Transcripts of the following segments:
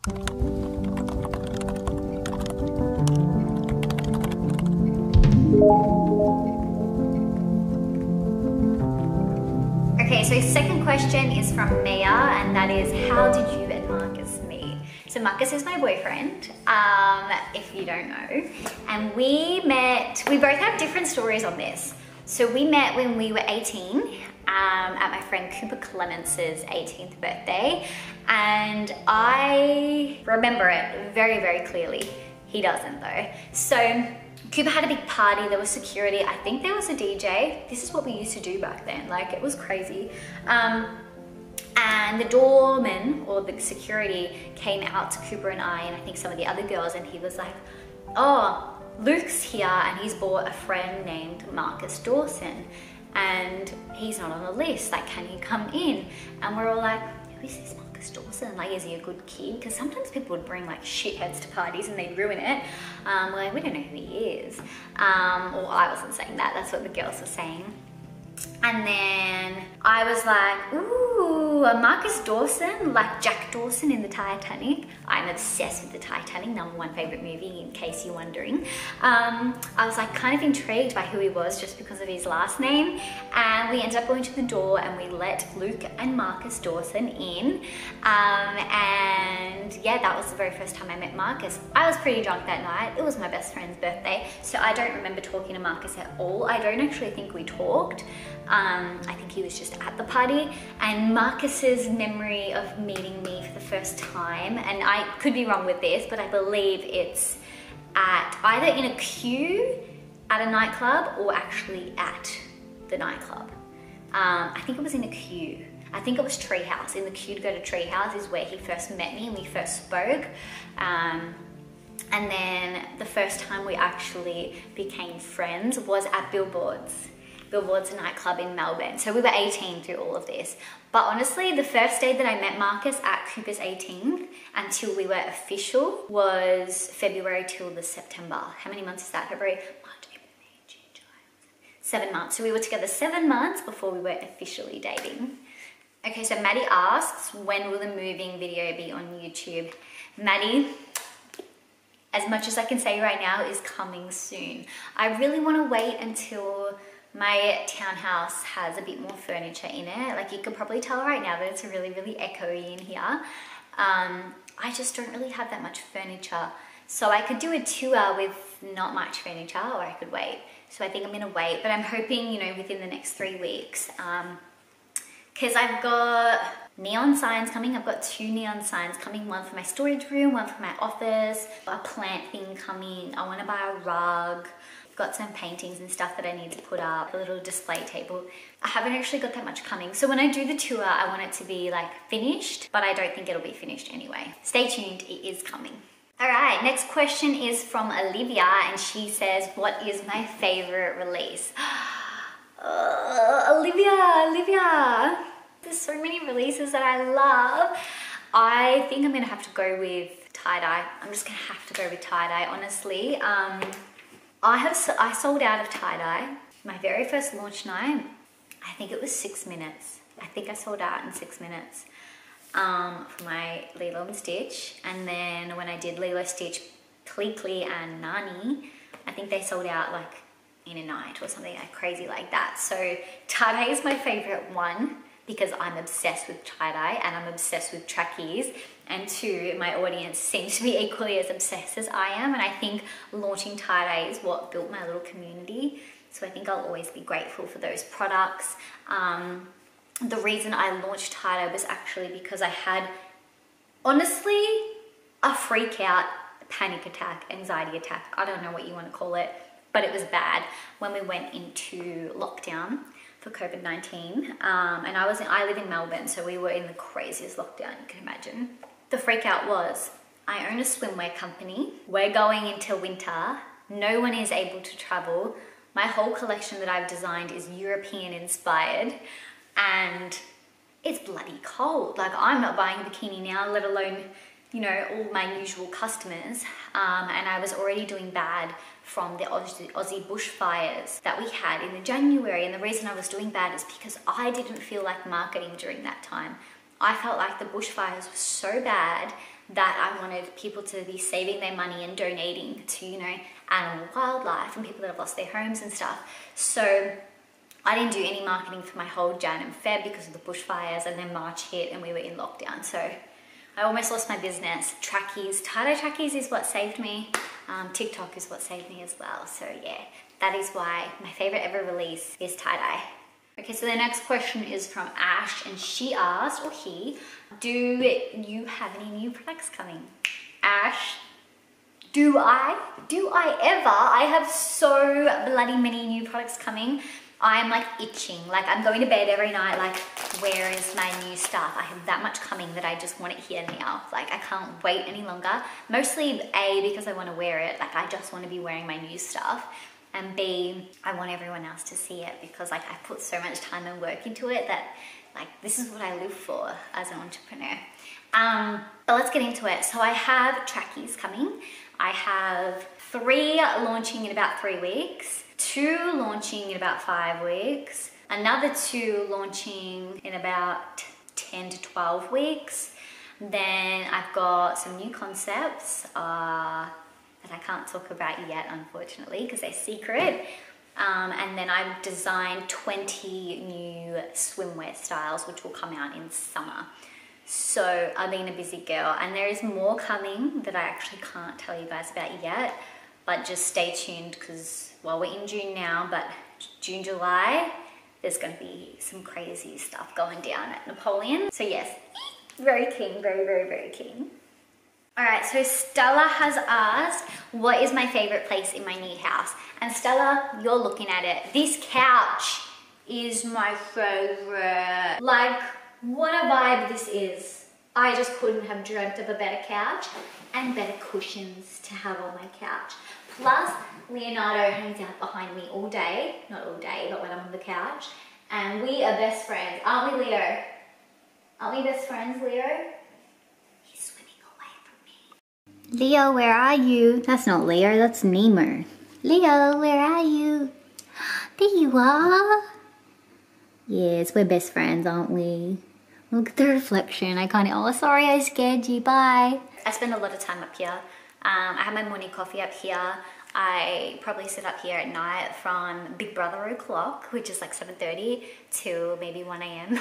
Okay, so second question is from Maya, and that is, how did you and Marcus meet? So Marcus is my boyfriend, if you don't know. And we both have different stories on this. So we met when we were 18 at my friend Cooper Clemence's 18th birthday. And I remember it very, very clearly. He doesn't though. So Cooper had a big party, there was security, I think there was a DJ. This is what we used to do back then, like it was crazy. And the doorman, or the security, came out to Cooper and I think some of the other girls, and he was like, oh, Luke's here and he's brought a friend named Marcus Dawson and he's not on the list, like can he come in? And we're all like, who is this Marcus Dawson? Like, is he a good kid? Because sometimes people would bring like shitheads to parties and they'd ruin it. We're like, we don't know who he is. Or I wasn't saying that, that's what the girls were saying. And then I was like, ooh, a Marcus Dawson, like Jack Dawson in the Titanic. I'm obsessed with the Titanic, #1 favorite movie, in case you're wondering. I was like kind of intrigued by who he was just because of his last name. And we ended up going to the door and we let Luke and Marcus Dawson in. And yeah, that was the very first time I met Marcus. I was pretty drunk that night. It was my best friend's birthday. So I don't remember talking to Marcus at all. I don't actually think we talked. I think he was just at the party, and Marcus's memory of meeting me for the first time, and I could be wrong with this, but I believe it's at either in a queue at a nightclub or actually at the nightclub. I think it was in a queue. I think it was Treehouse. In the queue to go to Treehouse is where he first met me and we first spoke. And then the first time we actually became friends was at Billboard's a nightclub in Melbourne. So we were 18 through all of this. But honestly, the first day that I met Marcus at Cooper's 18th until we were official was February till the September. How many months is that? February, March, April, May, June, July. 7 months. So we were together 7 months before we were officially dating. Okay, so Maddie asks, when will the moving video be on YouTube? Maddie, as much as I can say right now, is coming soon. I really want to wait until my townhouse has a bit more furniture in it. Like you could probably tell right now that it's really, really echoey in here. I just don't really have that much furniture. So I could do a tour with not much furniture, or I could wait. So I think I'm gonna wait, but I'm hoping, you know, within the next 3 weeks. Because I've got neon signs coming. I've got 2 neon signs coming, one for my storage room, one for my office, a plant thing coming. I wanna buy a rug. Got some paintings and stuff that I need to put up, a little display table. I haven't actually got that much coming. So when I do the tour, I want it to be like finished, but I don't think it'll be finished anyway. Stay tuned, it is coming. All right, next question is from Olivia, and she says, what is my favorite release? Olivia, there's so many releases that I love. I think I'm gonna have to go with tie-dye. I'm just gonna have to go with tie-dye, honestly. I sold out of tie-dye. My very first launch night, I think it was 6 minutes. I think I sold out in 6 minutes for my Lilo and Stitch. And then when I did Lilo, Stitch, Pleakley and Nani, I think they sold out like in a night or something like crazy like that. So tie-dye is my favorite one because I'm obsessed with tie-dye and I'm obsessed with trackies. And 2, my audience seems to be equally as obsessed as I am. And I think launching tie-dye is what built my little community. So I think I'll always be grateful for those products. The reason I launched tie-dye was actually because I had, honestly, a freak out, panic attack, anxiety attack. I don't know what you want to call it, but it was bad when we went into lockdown for COVID-19. And I live in Melbourne, so we were in the craziest lockdown you can imagine. The freak out was, I own a swimwear company. We're going into winter. No one is able to travel. My whole collection that I've designed is European inspired and it's bloody cold. Like I'm not buying a bikini now, let alone, you know, all my usual customers. And I was already doing bad from the Aussie bushfires that we had in January. And the reason I was doing bad is because I didn't feel like marketing during that time. I felt like the bushfires were so bad that I wanted people to be saving their money and donating to, you know, animal wildlife and people that have lost their homes and stuff. So I didn't do any marketing for my whole Jan and Feb because of the bushfires, and then March hit and we were in lockdown. So I almost lost my business. Trackies, tie-dye trackies is what saved me. TikTok is what saved me as well. So yeah, that is why my favorite ever release is tie-dye. Okay, so the next question is from Ash, and she asked, or he, do you have any new products coming? Ash, do I ever? I have so bloody many new products coming. I'm like itching, like I'm going to bed every night like, where is my new stuff? I have that much coming that I just want it here now. Like I can't wait any longer. Mostly A, because I want to wear it, like I just want to be wearing my new stuff. And B, I want everyone else to see it because like I put so much time and work into it that like this is what I live for as an entrepreneur. But let's get into it. So I have trackies coming. I have 3 launching in about 3 weeks, 2 launching in about 5 weeks, another 2 launching in about 10 to 12 weeks. Then I've got some new concepts that I can't talk about yet, unfortunately, because they're secret. And then I've designed 20 new swimwear styles, which will come out in summer. So I've been a busy girl, and there is more coming that I actually can't tell you guys about yet, but just stay tuned because, well, we're in June now, but June, July, there's going to be some crazy stuff going down at Napoleon. So yes, very keen, very, very, very keen. All right, so Stella has asked, what is my favorite place in my new house? And Stella, you're looking at it. This couch is my favorite. Like, what a vibe this is. I just couldn't have dreamt of a better couch and better cushions to have on my couch. Plus, Leonardo hangs out behind me all day. Not all day, but when I'm on the couch. And we are best friends, aren't we, Leo? Aren't we best friends, Leo? He's swimming away from me. Leo, where are you? That's not Leo, that's Nemo. Leo, where are you? There you are. Yes, we're best friends, aren't we? Look at the reflection. I can't. Oh, sorry, I scared you. Bye. I spend a lot of time up here. I have my morning coffee up here. I probably sit up here at night from Big Brother o'clock, which is like 7:30 till maybe 1 a.m.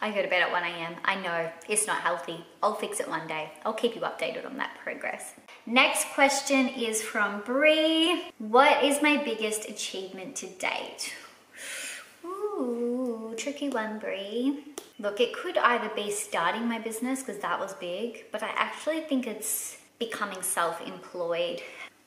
I go to bed at 1 a.m. I know it's not healthy. I'll fix it one day. I'll keep you updated on that progress. Next question is from Bree. What is my biggest achievement to date? Ooh, tricky one, Bree. Look, it could either be starting my business, because that was big, but I actually think it's becoming self-employed.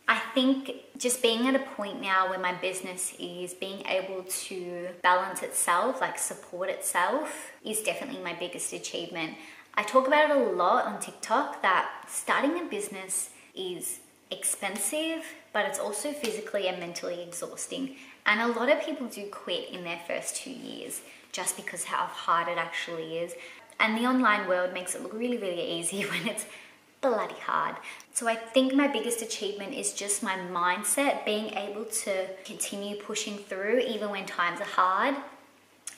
I think just being at a point now where my business is being able to balance itself, like support itself, is definitely my biggest achievement. I talk about it a lot on TikTok that starting a business is expensive, but it's also physically and mentally exhausting. And a lot of people do quit in their first 2 years just because how hard it actually is. And the online world makes it look really, really easy when it's bloody hard. So I think my biggest achievement is just my mindset, being able to continue pushing through even when times are hard,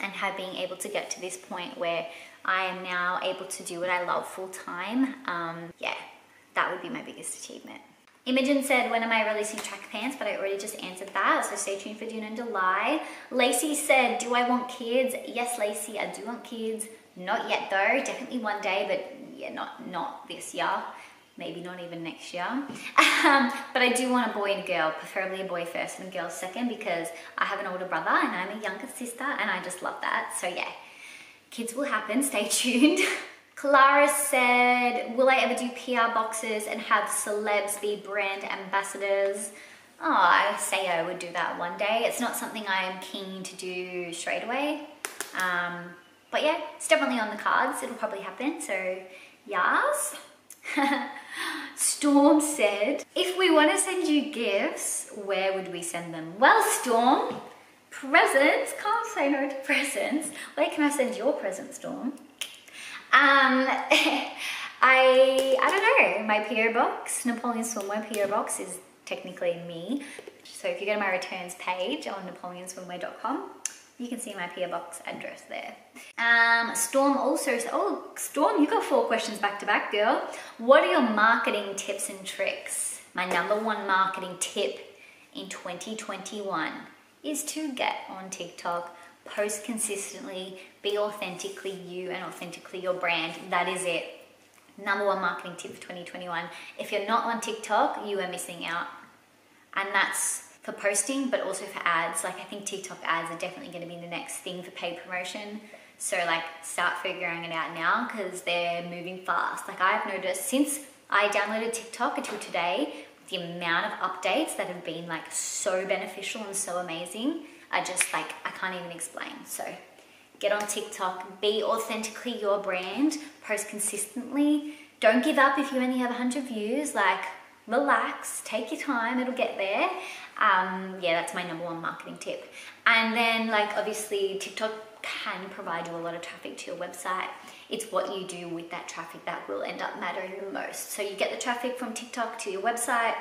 and being able to get to this point where I am now able to do what I love full time. Yeah, that would be my biggest achievement. Imogen said, when am I releasing track pants? But I already just answered that, so stay tuned for June and July. Lacey said, do I want kids? Yes, Lacey, I do want kids. Not yet though, definitely one day, but yeah, not this year. Maybe not even next year. But I do want a boy and a girl, preferably a boy first and a girl second, because I have an older brother and I'm a younger sister and I just love that. So yeah, kids will happen, stay tuned. Clara said, will I ever do PR boxes and have celebs be brand ambassadors? Oh, I say I would do that one day. It's not something I'm keen to do straight away. But yeah, it's definitely on the cards. It'll probably happen, so yes. Storm said, if we want to send you gifts, where would we send them? Well, Storm, presents. Can't say no to presents. Where can I send your present, Storm? I don't know, my PO box, Napoleon Swimwear PO box is technically me. So if you go to my returns page on napoleonswimwear.com, You can see my PO box address there. Storm also said, oh, Storm, you got 4 questions back to back, girl. What are your marketing tips and tricks? My number 1 marketing tip in 2021 is to get on TikTok, post consistently, be authentically you and authentically your brand. That is it. Number 1 marketing tip for 2021. If you're not on TikTok, you are missing out. And that's for posting, but also for ads. Like, I think TikTok ads are definitely going to be the next thing for paid promotion. So like, start figuring it out now because they're moving fast. Like, I've noticed since I downloaded TikTok until today, the amount of updates that have been like so beneficial and so amazing, I just like, I can't even explain. So get on TikTok, be authentically your brand, post consistently. Don't give up if you only have 100 views. Like, relax, take your time, it'll get there. Yeah, that's my number 1 marketing tip. And then like, obviously TikTok can provide you a lot of traffic to your website. It's what you do with that traffic that will end up mattering the most. So you get the traffic from TikTok to your website.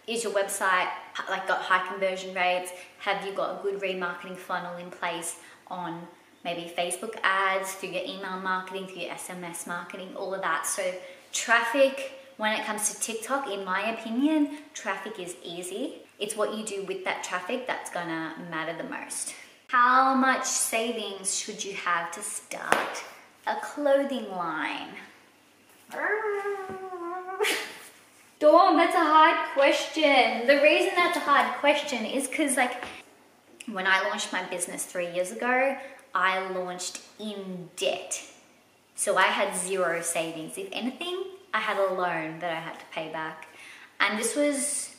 Is your website like got high conversion rates? Have you got a good remarketing funnel in place on maybe Facebook ads, through your email marketing, through your SMS marketing, all of that. So traffic, when it comes to TikTok, in my opinion, traffic is easy. It's what you do with that traffic that's gonna matter the most. How much savings should you have to start a clothing line? Dawn, that's a hard question. The reason that's a hard question is because like, when I launched my business 3 years ago, I launched in debt. So I had 0 savings. If anything, I had a loan that I had to pay back. And this was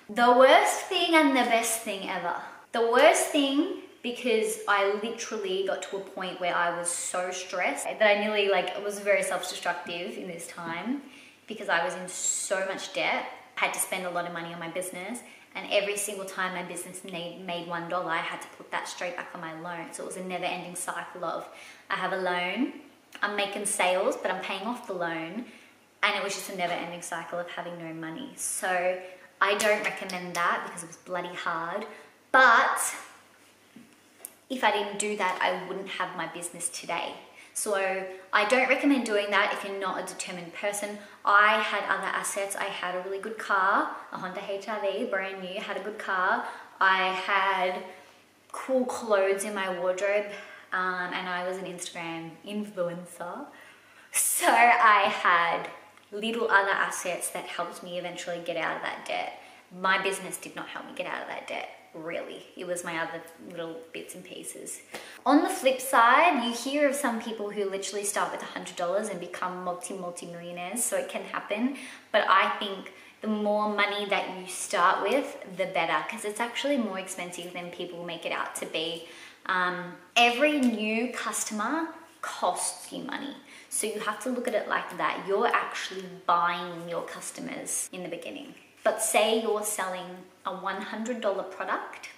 the worst thing and the best thing ever. The worst thing because I literally got to a point where I was so stressed that I nearly like, it was very self-destructive in this time because I was in so much debt. I had to spend a lot of money on my business, and every single time my business made $1, I had to put that straight back on my loan. So it was a never-ending cycle of, I have a loan, I'm making sales, but I'm paying off the loan, and it was just a never-ending cycle of having no money. So I don't recommend that because it was bloody hard. But if I didn't do that, I wouldn't have my business today. So I don't recommend doing that if you're not a determined person. I had other assets. I had a really good car, a Honda HR-V, brand new, had a good car. I had cool clothes in my wardrobe, and I was an Instagram influencer. So I had little other assets that helped me eventually get out of that debt. My business did not help me get out of that debt, really. It was my other little bits and pieces. On the flip side, you hear of some people who literally start with $100 and become multi-millionaires, so it can happen. But I think the more money that you start with, the better, because it's actually more expensive than people make it out to be. Every new customer costs you money. So you have to look at it like that. You're actually buying your customers in the beginning. But say you're selling a $100 product.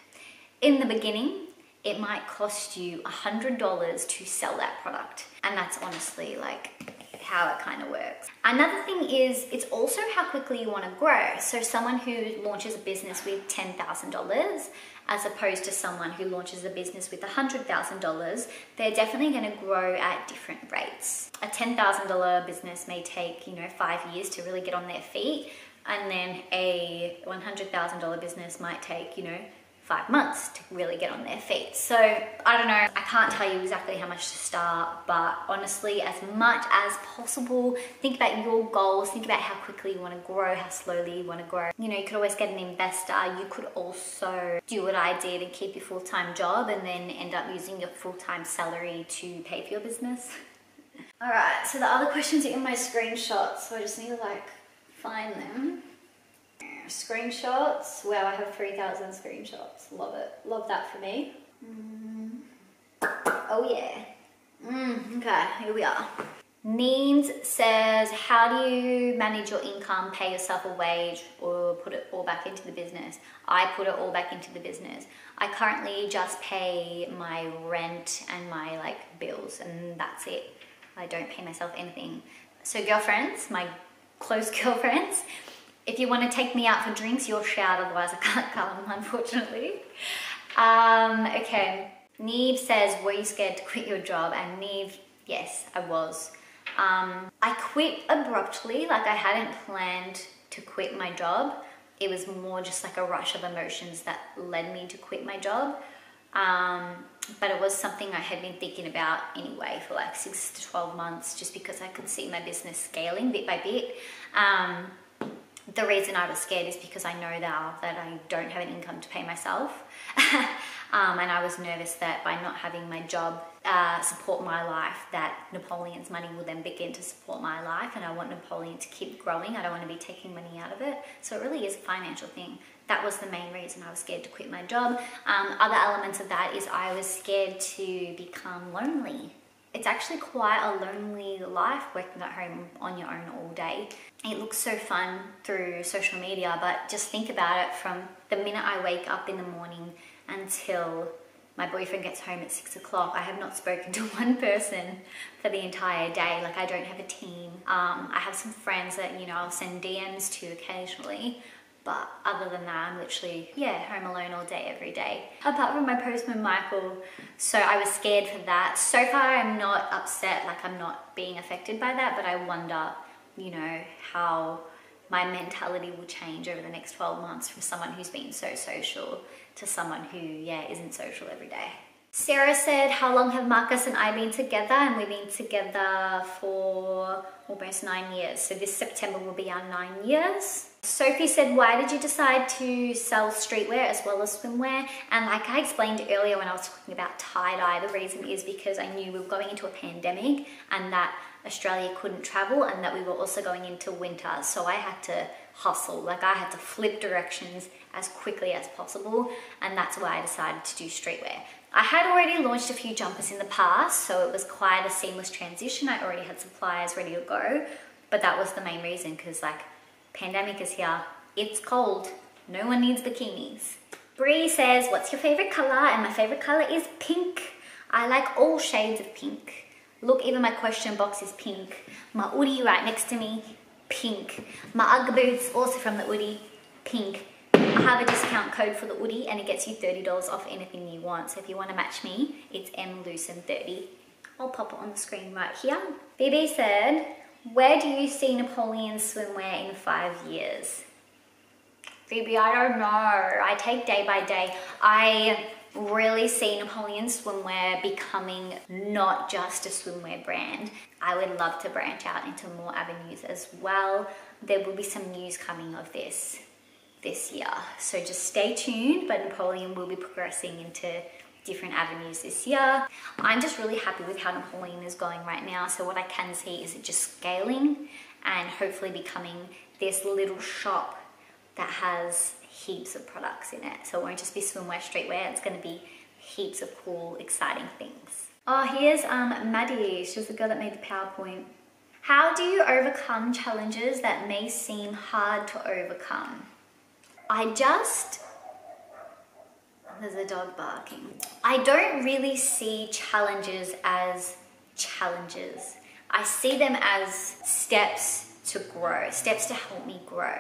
In the beginning, it might cost you $100 to sell that product. And that's honestly like how it kind of works. Another thing is, it's also how quickly you want to grow. So someone who launches a business with $10,000 as opposed to someone who launches a business with $100,000, they're definitely going to grow at different rates. A $10,000 business may take, 5 years to really get on their feet. And then a $100,000 business might take, 5 months to really get on their feet. So I don't know, I can't tell you exactly how much to start, but honestly, as much as possible, think about your goals, think about how quickly you want to grow, how slowly you want to grow. You could always get an investor. You could also do what I did and keep your full-time job and then end up using your full-time salary to pay for your business. All right, so the other questions are in my screenshots, so I just need to find them. Screenshots. Wow, I have 3,000 screenshots. Love it. Love that for me. Oh yeah. Okay, here we are. Neens says, how do you manage your income, pay yourself a wage, or put it all back into the business? I put it all back into the business. I currently just pay my rent and my bills, and that's it. I don't pay myself anything. So girlfriends, my close girlfriends, if you want to take me out for drinks, you'll shout, otherwise I can't come, unfortunately. Okay, Neve says, were you scared to quit your job? And Neve, yes, I was. I quit abruptly, like I hadn't planned to quit my job. It was more just like a rush of emotions that led me to quit my job. But it was something I had been thinking about anyway for like 6 to 12 months, just because I could see my business scaling bit by bit. The reason I was scared is because I know now that I don't have an income to pay myself. And I was nervous that by not having my job support my life, that Napoleon's money will then begin to support my life, and I want Napoleon to keep growing. I don't want to be taking money out of it. So it really is a financial thing. That was the main reason I was scared to quit my job. Other elements of that is I was scared to become lonely. It's actually quite a lonely life working at home on your own all day. It looks so fun through social media, but just think about it from the minute I wake up in the morning until my boyfriend gets home at 6 o'clock. I have not spoken to one person for the entire day. Like, I don't have a team. I have some friends that, you know, I'll send DMs to occasionally. But other than that, I'm literally, home alone all day, every day. Apart from my postman, Michael. So I was scared for that. So far, I'm not upset, like I'm not being affected by that, but I wonder, you know, how my mentality will change over the next 12 months from someone who's been so social to someone who, isn't social every day. Sarah said, how long have Marcus and I been together? And we've been together for almost 9 years. So this September will be our 9 years. Sophie said, why did you decide to sell streetwear as well as swimwear? And like I explained earlier when I was talking about tie-dye, the reason is because I knew we were going into a pandemic and that Australia couldn't travel, and that we were also going into winter. So I had to hustle, like I had to flip directions as quickly as possible. And that's why I decided to do streetwear. I had already launched a few jumpers in the past, so it was quite a seamless transition. I already had suppliers ready to go, but that was the main reason, because like, pandemic is here, it's cold, no one needs bikinis. Bree says, what's your favorite color? And my favorite color is pink. I like all shades of pink. Look, even my question box is pink. My hoodie right next to me, pink. My Ugg boots, also from the hoodie, pink. I have a discount code for the hoodie and it gets you $30 off anything you want. So if you want to match me, it's LUCIN30. I'll pop it on the screen right here. BB said, where do you see Napoleon Swimwear in 5 years? Phoebe, I don't know. I take day by day. I really see Napoleon Swimwear becoming not just a swimwear brand. I would love to branch out into more avenues as well. There will be some news coming of this year. So just stay tuned, but Napoleon will be progressing into different avenues this year. I'm just really happy with how Napoleon is going right now. So what I can see is it just scaling and hopefully becoming this little shop that has heaps of products in it. So it won't just be swimwear, streetwear, it's gonna be heaps of cool, exciting things. Oh, here's Maddie, she's the girl that made the PowerPoint. How do you overcome challenges that may seem hard to overcome? There's a dog barking. I don't really see challenges as challenges. I see them as steps to grow, steps to help me grow.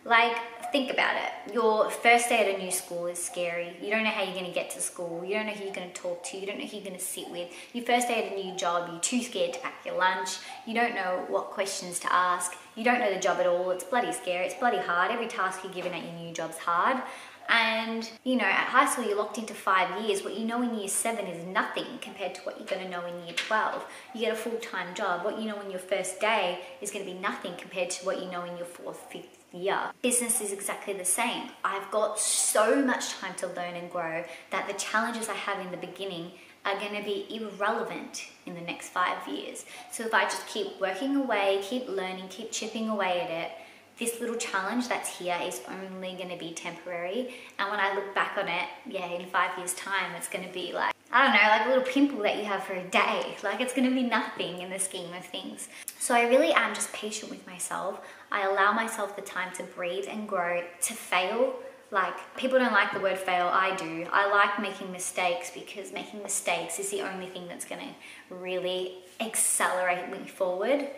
Like, think about it. Your first day at a new school is scary. You don't know how you're gonna get to school. You don't know who you're gonna talk to. You don't know who you're gonna sit with. Your first day at a new job, you're too scared to pack your lunch. You don't know what questions to ask. You don't know the job at all. It's bloody scary. It's bloody hard. Every task you're given at your new job's hard. And, you know, at high school, you're locked into 5 years. What you know in year 7 is nothing compared to what you're gonna know in year 12. You get a full-time job. What you know in your first day is gonna be nothing compared to what you know in your 4th, 5th year. Business is exactly the same. I've got so much time to learn and grow that the challenges I have in the beginning are gonna be irrelevant in the next 5 years. So if I just keep working away, keep learning, keep chipping away at it, this little challenge that's here is only gonna be temporary. And when I look back on it, in 5 years' time, it's gonna be like, I don't know, like a little pimple that you have for a day. Like, it's gonna be nothing in the scheme of things. So I really am just patient with myself. I allow myself the time to breathe and grow, to fail. Like, people don't like the word fail, I do. I like making mistakes because making mistakes is the only thing that's gonna really accelerate me forward.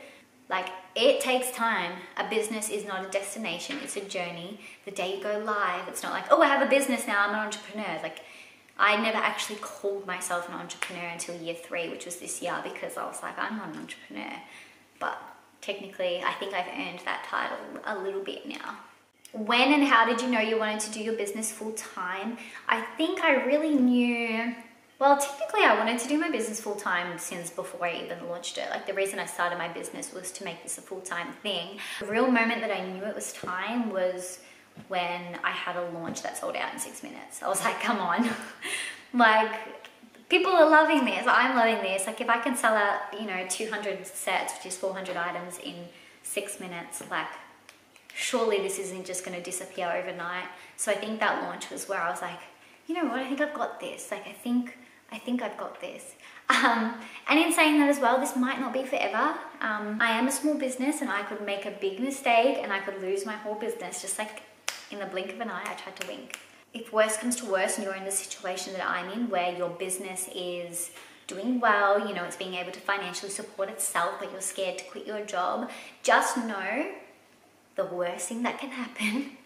Like, it takes time. A business is not a destination, it's a journey. The day you go live, it's not like, oh, I have a business now, I'm an entrepreneur. Like, I never actually called myself an entrepreneur until year 3, which was this year, because I was like, I'm not an entrepreneur. But technically, I think I've earned that title a little bit now. When and how did you know you wanted to do your business full time? I think I really knew, well, technically I wanted to do my business full time since before I even launched it. Like, the reason I started my business was to make this a full-time thing. The real moment that I knew it was time was when I had a launch that sold out in 6 minutes. I was like, come on. Like, people are loving this, I'm loving this. Like, if I can sell out, you know, 200 sets, which is 400 items in 6 minutes, like, surely this isn't just gonna disappear overnight. So I think that launch was where I was like, you know what, I think I've got this. Like, I think I've got this. And in saying that as well, this might not be forever. I am a small business and I could make a big mistake and I could lose my whole business, just like in the blink of an eye. I tried to wink. If worse comes to worse and you're in the situation that I'm in, where your business is doing well, you know, it's being able to financially support itself, but you're scared to quit your job, just know the worst thing that can happen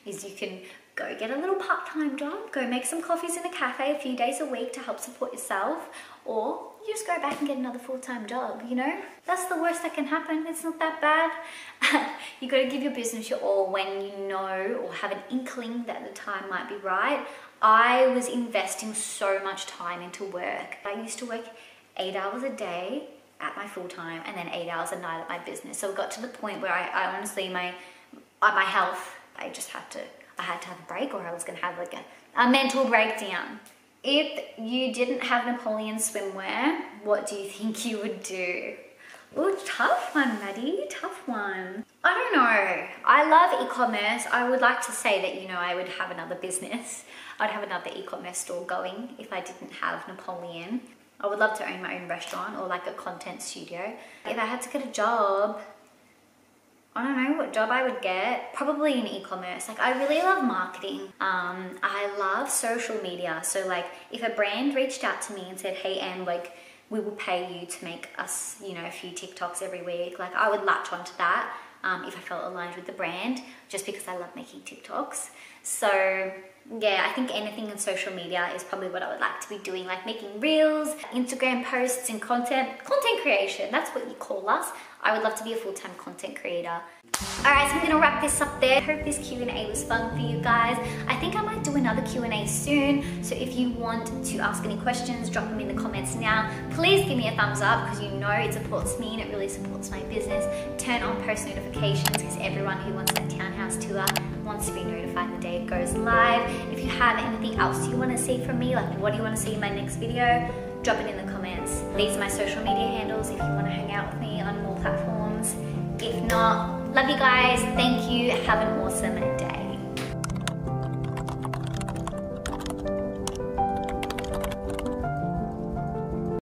is you can go get a little part-time job, go make some coffees in a cafe a few days a week to help support yourself, or you just go back and get another full-time job, you know? That's the worst that can happen. It's not that bad. You got to give your business your all when you know or have an inkling that the time might be right. I was investing so much time into work. I used to work 8 hours a day at my full-time and then 8 hours a night at my business. So it got to the point where I honestly, my health, I had to have a break, or I was going to have like a mental breakdown. If you didn't have Napoleon Swimwear, what do you think you would do? Oh, tough one, Maddie, tough one. I don't know. I love e-commerce. I would like to say that, you know, I would have another business. I'd have another e-commerce store going if I didn't have Napoleon. I would love to own my own restaurant or like a content studio. If I had to get a job, I don't know what job I would get. Probably in e-commerce. Like, I really love marketing. I love social media. So like, if a brand reached out to me and said, hey, Anne, like, we will pay you to make us, you know, a few TikToks every week, like, I would latch onto that if I felt aligned with the brand, just because I love making TikToks. So yeah, I think anything in social media is probably what I would like to be doing, like making reels, Instagram posts and content creation. That's what you call us. I would love to be a full-time content creator. All right, so I'm gonna wrap this up there. Hope this Q&A was fun for you guys. I think I might do another Q&A soon. So if you want to ask any questions, drop them in the comments now. Please give me a thumbs up, because you know it supports me and it really supports my business. Turn on post notifications, because everyone who wants that townhouse tour wants to be notified the day it goes live. If you have anything else you want to see from me, like what do you want to see in my next video, drop it in the comments. These are my social media handles if you want to hang out with me on more platforms. If not, love you guys. Thank you. Have an awesome